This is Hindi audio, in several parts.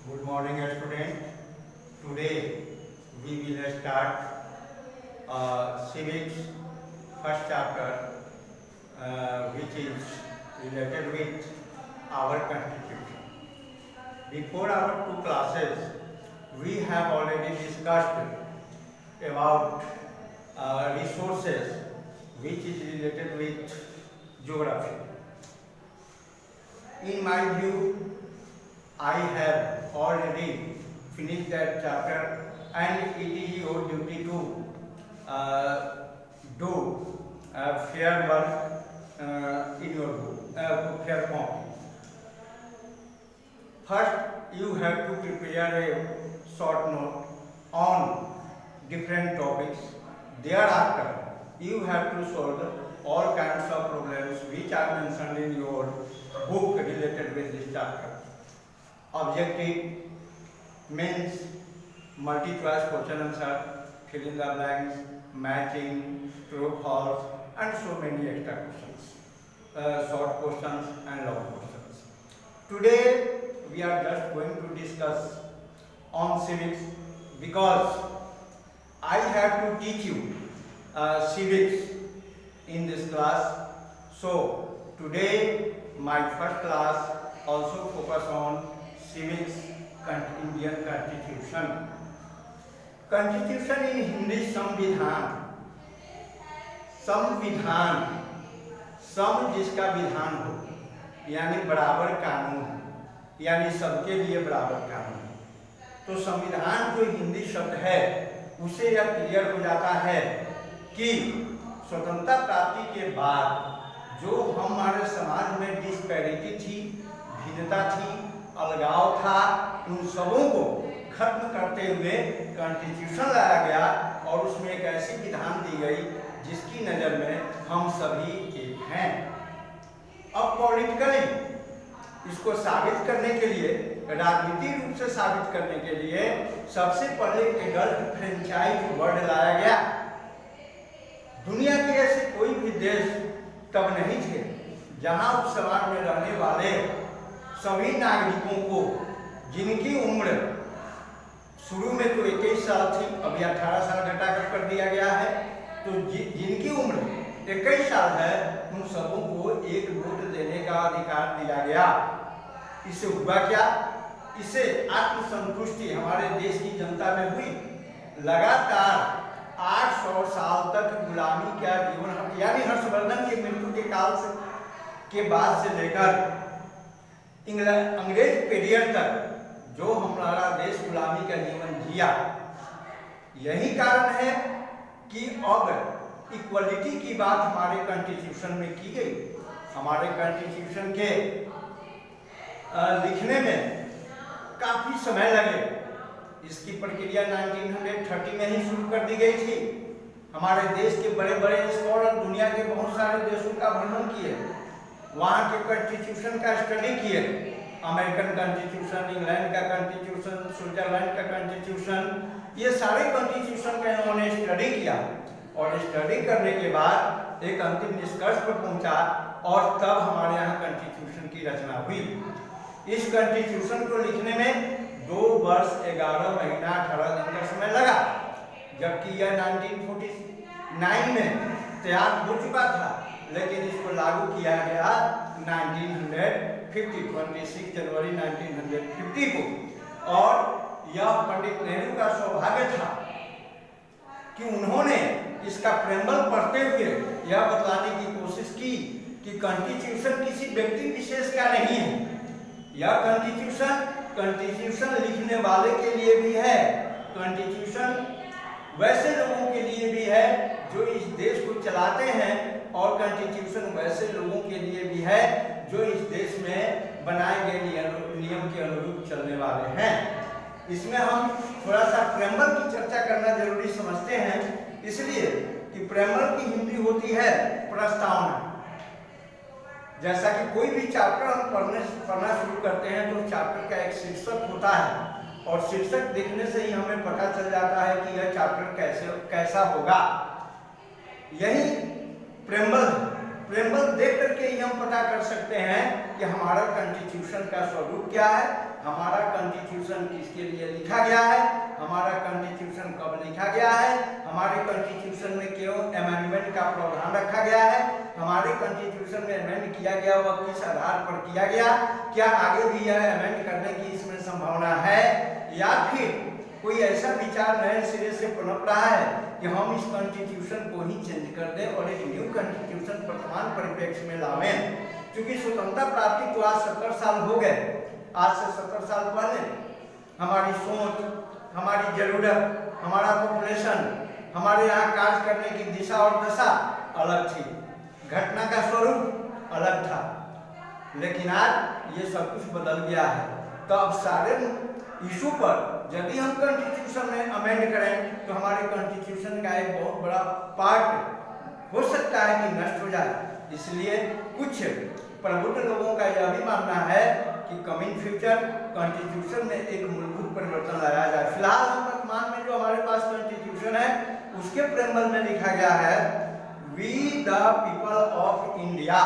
Good morning, student. Today we will start civics first chapter, which is related with our constitution. Before our two classes, we have already discussed about resources, which is related with geography. In my view, I have already finished that chapter, and it is your duty to do fair work in your book, fair copy. First, you have to prepare a short note on different topics. Thereafter, you have to solve all kinds of problems which are mentioned in your book related with this chapter. Objective means multi-choice question answer, fill in the blanks, matching, true, false, and so many extra questions, short questions and long questions. Today we are just going to discuss on civics, because I have to teach you civics in this class. So today my first class also focus on civics, Indian Constitution. Constitution in Hindi संविधान, संविधान, सम जिसका विधान हो, यानी बराबर कानून, यानी सबके लिए बराबर कानून। तो संविधान जो हिंदी शब्द है, उसे यह क्लियर हो जाता है कि स्वतंत्रता प्राप्ति के बाद जो हमारे समाज में डिस्पैरिटी थी, भिन्नता थी, अलगाव था, उन सबों को खत्म करते हुए कॉन्स्टिट्यूशन लाया गया और उसमें एक ऐसी विधान दी गई जिसकी नज़र में हम सभी एक हैं। अब पॉलिटिकली इसको साबित करने के लिए, राजनीतिक रूप से साबित करने के लिए सबसे पहले एडल्ट फ्रेंचाइज वर्ड लाया गया। दुनिया के ऐसे कोई भी देश तब नहीं थे जहां उस समाज में रहने वाले सभी नागरिकों को, जिनकी उम्र शुरू में तो 21 साल थी, अभी 18 साल घटाकर कर दिया गया है, तो जिनकी उम्र 21 साल है, उन सबों को एक वोट देने का अधिकार दिया गया। इससे हुआ क्या? इससे आत्मसंतुष्टि हमारे देश की जनता में हुई। लगातार 800 साल तक गुलामी का जीवन, यानी हर्षवर्धन की मृत्यु के काल से के बाद से लेकर अंग्रेज पीरियड तक जो हमारा देश गुलामी का जीवन जिया, यही कारण है कि अब इक्वलिटी की बात हमारे कॉन्स्टिट्यूशन में की गई। हमारे कॉन्स्टिट्यूशन के लिखने में काफी समय लगे। इसकी प्रक्रिया 1930 में ही शुरू कर दी गई थी। हमारे देश के बड़े बड़े स्कॉलर दुनिया के बहुत सारे देशों का भ्रमण किए, वहाँ के कॉन्स्टिट्यूशन का स्टडी किए। अमेरिकन कॉन्स्टिट्यूशन, इंग्लैंड का कॉन्स्टिट्यूशन, स्विट्जरलैंड का कॉन्स्टिट्यूशन, ये सारे कॉन्स्टिट्यूशन का इन्होंने स्टडी किया और स्टडी करने के बाद एक अंतिम निष्कर्ष पर पहुंचा और तब हमारे यहाँ कॉन्स्टिट्यूशन की रचना हुई। इस कॉन्स्टिट्यूशन को लिखने में 2 वर्ष 11 महीना 18 दिन का समय लगा, जबकि यह 1949 में तैयार हो चुका था, लेकिन इसको लागू किया गया 26 जनवरी 1950 को। और यह पंडित नेहरू का सौभाग्य था कि उन्होंने इसका प्रेम्बल पढ़ते हुए यह बतलाने की कोशिश की कि कॉन्स्टिट्यूशन किसी व्यक्ति विशेष का नहीं है। यह कॉन्स्टिट्यूशन लिखने वाले के लिए भी है, कॉन्स्टिट्यूशन वैसे लोगों के लिए भी है जो इस देश को चलाते हैं, और कॉन्स्टिट्यूशन वैसे लोगों के लिए भी है जो इस देश में बनाए गए नियम के अनुरूप चलने वाले हैं। इसमें हम थोड़ा सा प्रेम्बल की चर्चा करना जरूरी समझते हैं, इसलिए कि प्रेम्बल की हिंदी होती है प्रस्तावना। जैसा कि कोई भी चैप्टर हम पढ़ना शुरू करते हैं तो चैप्टर का एक शीर्षक होता है, और शीर्षक देखने से ही हमें पता चल जाता है कि यह चैप्टर कैसा होगा। यही प्रेम्बल देख करके ही हम पता कर सकते हैं कि हमारा कॉन्स्टिट्यूशन का स्वरूप क्या है, हमारा कॉन्स्टिट्यूशन कॉन्स्टिट्यूशन किसके लिए लिखा गया है, हमारा कॉन्स्टिट्यूशन कब लिखा गया है, हमारे कॉन्स्टिट्यूशन में क्यों अमेंडमेंट का प्रावधान रखा गया है, हमारे कॉन्स्टिट्यूशन में अमेंड किया गया वह किस आधार पर किया गया, क्या आगे भी यह अमेंड करने की इसमें संभावना है, या फिर कोई ऐसा विचार नए सिरे से पनप रहा है कि हम इस कॉन्स्टिट्यूशन को ही चेंज कर दें और एक न्यू कॉन्स्टिट्यूशन वर्तमान परिप्रेक्ष्य में लावें। क्योंकि स्वतंत्रता प्राप्ति को आज 70 साल हो गए, आज से 70 साल पहले हमारी सोच, हमारी जरूरत, हमारा पॉपुलेशन, हमारे यहाँ कार्य करने की दिशा और दशा अलग थी, घटना का स्वरूप अलग था, लेकिन आज ये सब कुछ बदल गया है। तो अब सारे इशू पर यदि हम कॉन्स्टिट्यूशन में अमेंड करें तो हमारे कॉन्स्टिट्यूशन का एक बहुत बड़ा पार्ट हो सकता है कि नष्ट हो जाए। इसलिए कुछ प्रबुद्ध लोगों का यह भी मानना है कि कमिंग फ्यूचर कॉन्स्टिट्यूशन में एक मूलभूत परिवर्तन लाया जाए। फिलहाल हम वर्तमान में जो हमारे पास कॉन्स्टिट्यूशन है उसके प्रेम्बल में लिखा गया है we the people of India.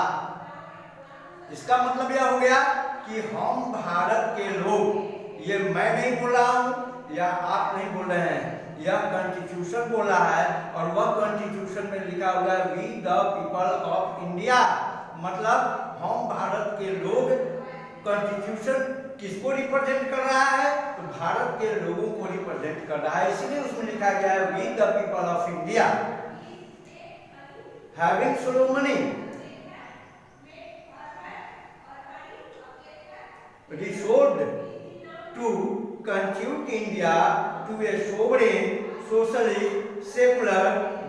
इसका मतलब यह हो गया कि हम भारत के लोग, ये मैं नहीं बोल रहा हूं या आप नहीं बोल रहे हैं, यह कॉन्स्टिट्यूशन बोल रहा है और वह कॉन्स्टिट्यूशन में लिखा हुआ है we the people of India, मतलब हम भारत के लोग। कॉन्स्टिट्यूशन किसको रिप्रेजेंट कर रहा है, तो भारत के लोगों को रिप्रेजेंट कर रहा है, इसलिए उसमें लिखा गया है we the people of India having solemnly resolved to constitute India to a sovereign, socialist, secular,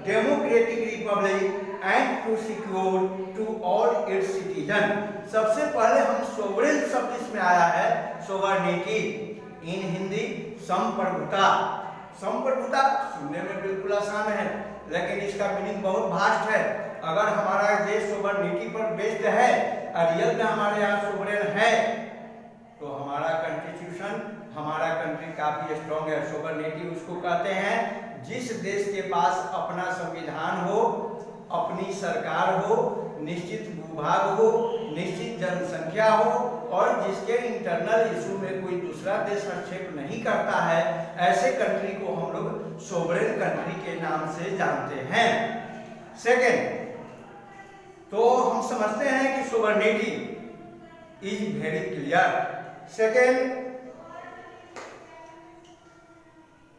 democratic republic and to secure to all its citizens। सबसे पहले हम सोवरेन शब्द इसमें आया है, सोवरेनिटी, इन हिंदी संप्रभुता। संप्रभुता सुनने में बिल्कुल आसान है लेकिन इसका मीनिंग बहुत वास्ट है। अगर हमारा देश सोवरेनिटी पर बेस्ड है, रियल में हमारे यहाँ सोवरेन है, तो हमारा कॉन्स्टिट्यूशन, हमारा कंट्री काफी स्ट्रॉन्ग है। सोवरेनिटी उसको कहते हैं जिस देश के पास अपना संविधान हो, अपनी सरकार हो, निश्चित भूभाग हो, निश्चित जनसंख्या हो और जिसके इंटरनल इशू में कोई दूसरा देश हस्तक्षेप नहीं करता है, ऐसे कंट्री को हम लोग सोवरेन कंट्री के नाम से जानते हैं। सेकेंड, तो हम समझते हैं कि sovereignty is very clear. Second,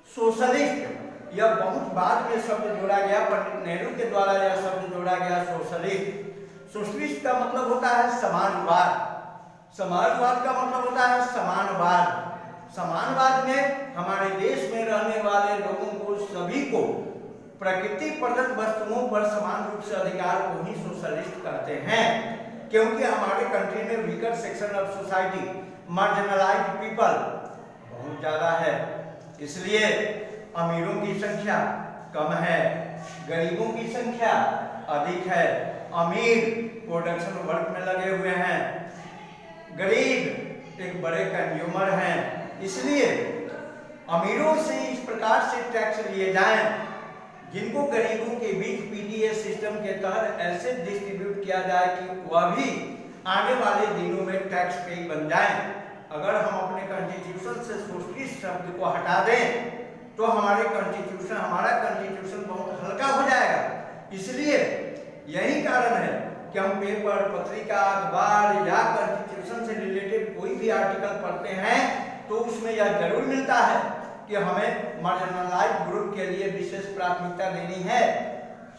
socialist, यह बहुत बाद में शब्द जोड़ा गया, पंडित नेहरू के द्वारा यह शब्द जोड़ा गया सोशलिस्ट। सोशलिस्ट का मतलब होता है समानवाद, समाजवाद का मतलब होता है समानवाद। समानवाद में हमारे देश में रहने वाले लोगों को, सभी को प्रकृति प्रदत्त वस्तुओं पर समान रूप से अधिकार को ही सोशलिस्ट कहते हैं, क्योंकि हमारे कंट्री में weaker section of society, marginalised people बहुत ज्यादा है, इसलिए अमीरों की संख्या कम है, गरीबों की संख्या अधिक है। अमीर प्रोडक्शन वर्क में लगे हुए हैं, गरीब एक बड़े कंज्यूमर हैं, इसलिए अमीरों से इस प्रकार से टैक्स लिए जाएं जिनको गरीबों के बीच पीडीएस सिस्टम के तहत ऐसे डिस्ट्रीब्यूट किया जाए कि वह भी आने वाले दिनों में टैक्स पे बन जाएं। अगर हम अपने कॉन्स्टिट्यूशन से सोशलिस्ट शब्द को हटा दें तो हमारा कॉन्स्टिट्यूशन बहुत हल्का हो जाएगा। इसलिए यही कारण है कि हम पेपर, पत्रिका, अखबार या कॉन्स्टिट्यूशन से रिलेटेड कोई भी आर्टिकल पढ़ते हैं तो उसमें यह जरूर मिलता है कि हमें मार्जिनलाइज्ड ग्रुप के लिए विशेष प्राथमिकता देनी है,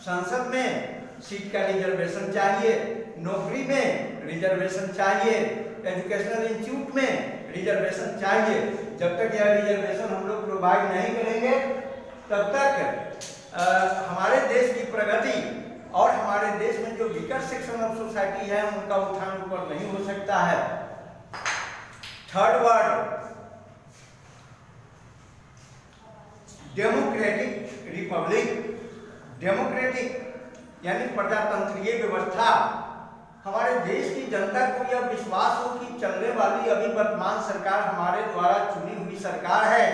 संसद में सीट का रिजर्वेशन चाहिए, नौकरी में रिजर्वेशन चाहिए, एजुकेशनल इंस्टीट्यूट में रिजर्वेशन चाहिए। जब तक यह रिजर्वेशन हम लोग प्रोवाइड नहीं करेंगे तब तक हमारे देश की प्रगति और हमारे देश में जो वीकर सेक्शन ऑफ सोसाइटी है उनका उत्थान ऊपर नहीं हो सकता है। Third word, democratic Republic. Democratic यानी प्रजातंत्रीय व्यवस्था। हमारे देश की जनता को यह विश्वास हो कि चलने वाली अभी वर्तमान सरकार हमारे द्वारा चुनी हुई सरकार है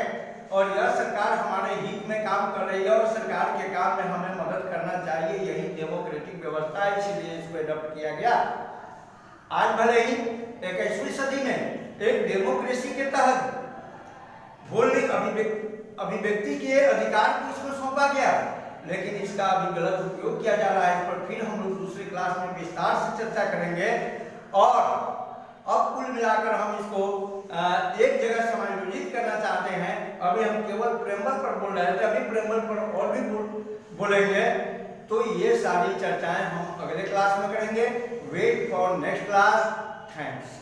और यह सरकार हमारे हित में काम कर रही है और सरकार के काम में हमें मदद करना चाहिए। यही डेमोक्रेटिक व्यवस्था है, इसलिए इसको एडॉप्ट किया गया। आज भले ही 21वीं सदी में एक डेमोक्रेसी के तहत अभिव्यक्ति के अधिकार को इसको सौंपा गया, लेकिन इसका अभी गलत उपयोग किया जा रहा है। इस पर फिर हम लोग दूसरी क्लास में विस्तार से चर्चा करेंगे। और अब कुल मिलाकर हम इसको एक जगह समायोजित करना चाहते हैं। अभी हम केवल प्रेमबल पर बोल रहे थे, अभी प्रेमबल पर और भी बोलेंगे। तो ये सारी चर्चाएं हम अगले क्लास में करेंगे। Wait for next class. Thanks.